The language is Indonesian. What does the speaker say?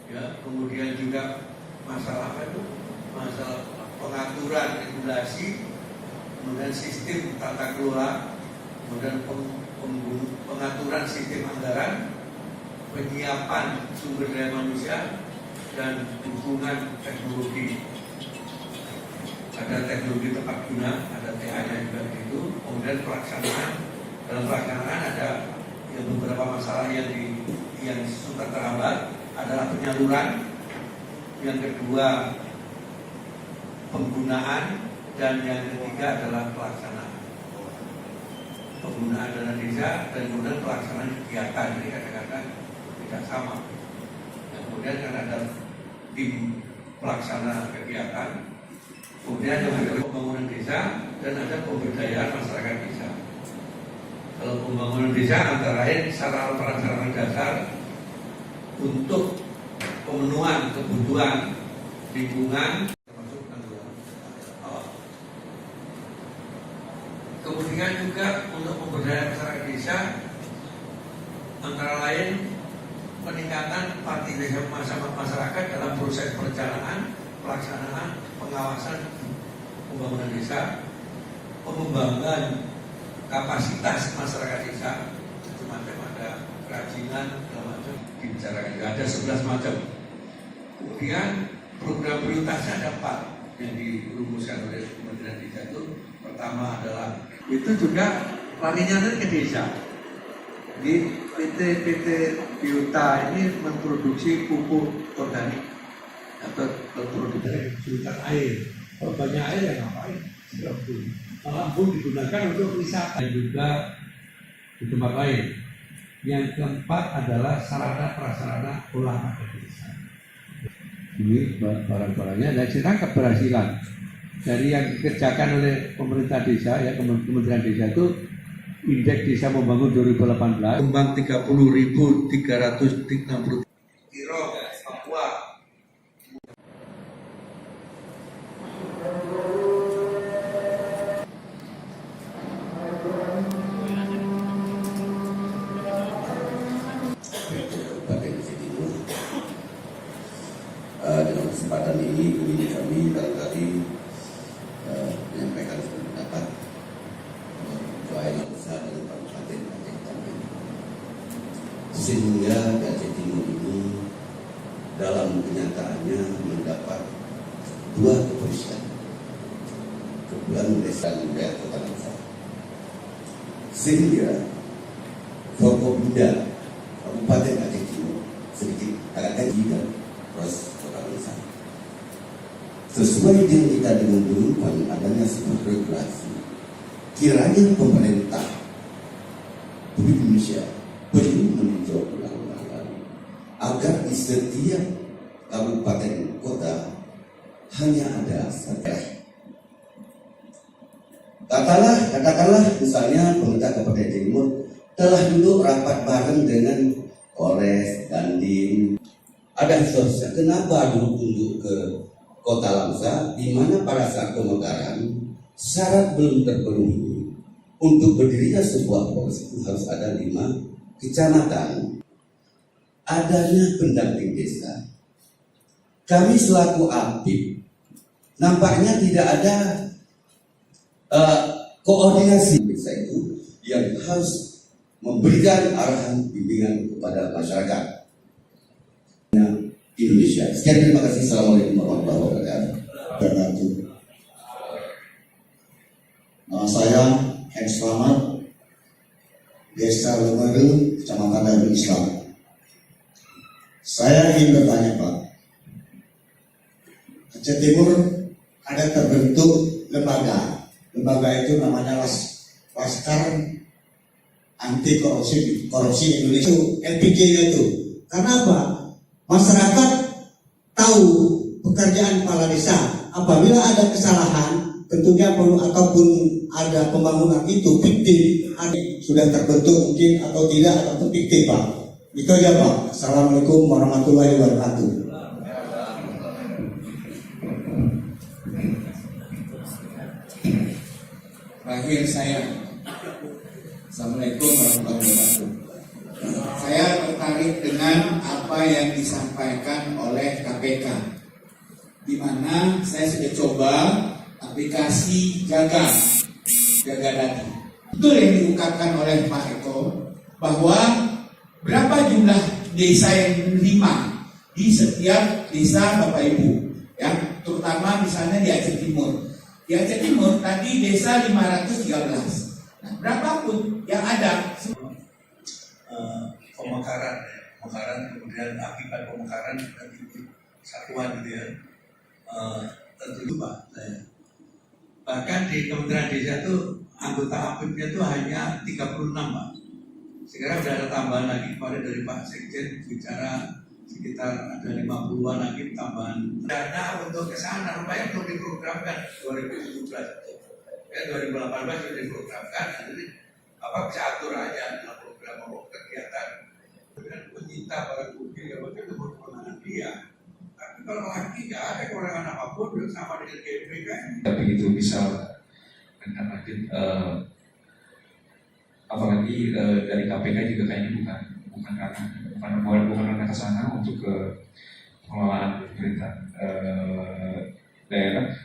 ya, kemudian juga masalah pengaturan regulasi, kemudian sistem tata kelola, kemudian pengaturan sistem anggaran, penyiapan sumber daya manusia, dan dukungan teknologi. Ada teknologi tepat guna, ada TA-nya juga itu. Kemudian pelaksanaan, dalam pelaksanaan ada beberapa masalah yang suka terhambat, adalah penyaluran, yang kedua penggunaan, dan yang ketiga adalah pelaksanaan. Penggunaan dana desa dan kemudian pelaksanaan kegiatan, jadi kadang-kadang tidak sama. Dan kemudian kan ada tim pelaksana kegiatan, kemudian ada pembangunan desa dan ada pemberdayaan masyarakat desa. Kalau pembangunan desa antara lain sarana prasarana dasar untuk pemenuhan kebutuhan lingkungan, termasuk kemudian juga untuk pemberdayaan masyarakat desa antara lain peningkatan partisipasi masyarakat dalam proses perencanaan, pelaksanaan, pengawasan pembangunan desa, pengembangan kapasitas masyarakat desa, macam-macam, ada kerajinan, segala macam dibicarakan. Ada 11 macam. Kemudian program prioritasnya ada 4 yang dirumuskan oleh Kementerian Desa itu. Pertama adalah itu juga larinya ke desa. Di PT Biota ini memproduksi pupuk organik atau produk dari filter air. Kalau banyak air ya ngapain? Lampu digunakan untuk wisata dan juga di tempat lain. Yang keempat adalah sarana prasarana olahraga desa. Ini barang-barangnya dan sekarang keberhasilan dari yang dikerjakan oleh pemerintah desa, ya Kementerian Desa itu indeks desa membangun 2018 kembang 30.360 kilo Papua. Dalam kesempatan ini kami barangkali menyampaikan pendapat doa besar dari Kabupaten Aceh Timur, sehingga Aceh Timur ini dalam kenyataannya mendapat 2 kepolisian, kebetulan desa wilayah Kota Langsa, sehingga Forkopimda Kabupaten Aceh Timur sedikit agak tidak proses Kota Langsa. Sesuai dengan kita dengan adanya sebuah regulasi, kiranya pemerintah Republik Indonesia perlu meninjau ulang lagi agar di setiap kabupaten kota hanya ada satu. Katakanlah misalnya pemerintah Kabupaten Timur telah duduk rapat bareng dengan Polres, Dandim. Ada sosial, kenapa dulu tunjuk ke Kota Langsa, di mana pada saat pemekaran syarat belum terpenuhi. Untuk berdirinya sebuah polres itu harus ada 5 kecamatan. Adanya pendamping desa. Kami selaku APIP nampaknya tidak ada koordinasi desa itu yang harus memberikan arahan bimbingan kepada masyarakat Indonesia. Sekian, terima kasih. Assalamualaikum warahmatullahi wabarakatuh. Nama saya Hen Slamet, Desa Lemere, Kecamatan Darul Islam. Saya ingin bertanya, Pak, Aceh Timur ada terbentuk lembaga itu namanya Laskar Anti Korupsi Indonesia, LPG-nya itu. Karena apa? Masyarakat tahu pekerjaan kepala desa. Apabila ada kesalahan, tentunya ataupun ada pembangunan itu fiktif, sudah terbentuk mungkin atau tidak, ataupun fiktif, Pak. Itu aja, Pak. Assalamualaikum warahmatullahi wabarakatuh. Terakhir saya, Assalamualaikum warahmatullahi wabarakatuh. Saya tertarik dengan apa yang disampaikan oleh KPK, di mana saya sudah coba aplikasi Jaga Dadi. Betul yang diungkapkan oleh Pak Eko bahwa berapa jumlah desa yang menerima di setiap desa Bapak Ibu, ya, terutama misalnya di Aceh Timur. Di Aceh Timur tadi desa 513. Nah, berapapun yang ada pemekaran kemudian akibat pemekaran dan satuan gitu ya, tentu Pak. Bahkan di Kementerian Desa itu anggota APIP-nya itu hanya 36 Pak. Sekarang sudah ada tambahan lagi kemarin dari Pak Sekjen bicara sekitar ada 50-an lagi tambahan dana untuk ke sana, rupanya belum diprogramkan 2017. Ya 2018 sudah diprogramkan, jadi apa bisa atur aja dalam program kegiatan dengan penyita barang bukti ya itu kewenangan dia. Tapi kalau lagi nggak ada kewenangan apapun sama dengan GPK. Tapi itu bisa dengan apalagi dari KPK juga kayaknya bukan karena ke sana untuk ke pengelolaan pemerintah daerah.